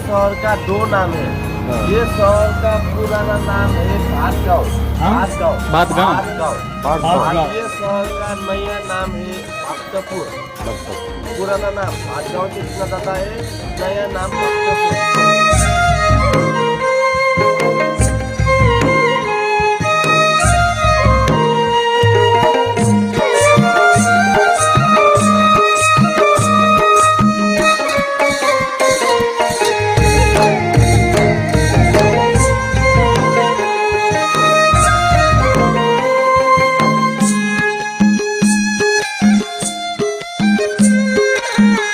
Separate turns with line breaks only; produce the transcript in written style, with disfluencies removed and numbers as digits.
शहर का दो नाम है। ये शहर का पुराना नाम है भातगांव। ये शहर का नया नाम है भक्तपुर। पुराना नाम भातगांव से सुना जाता है, नया नाम भक्तपुर।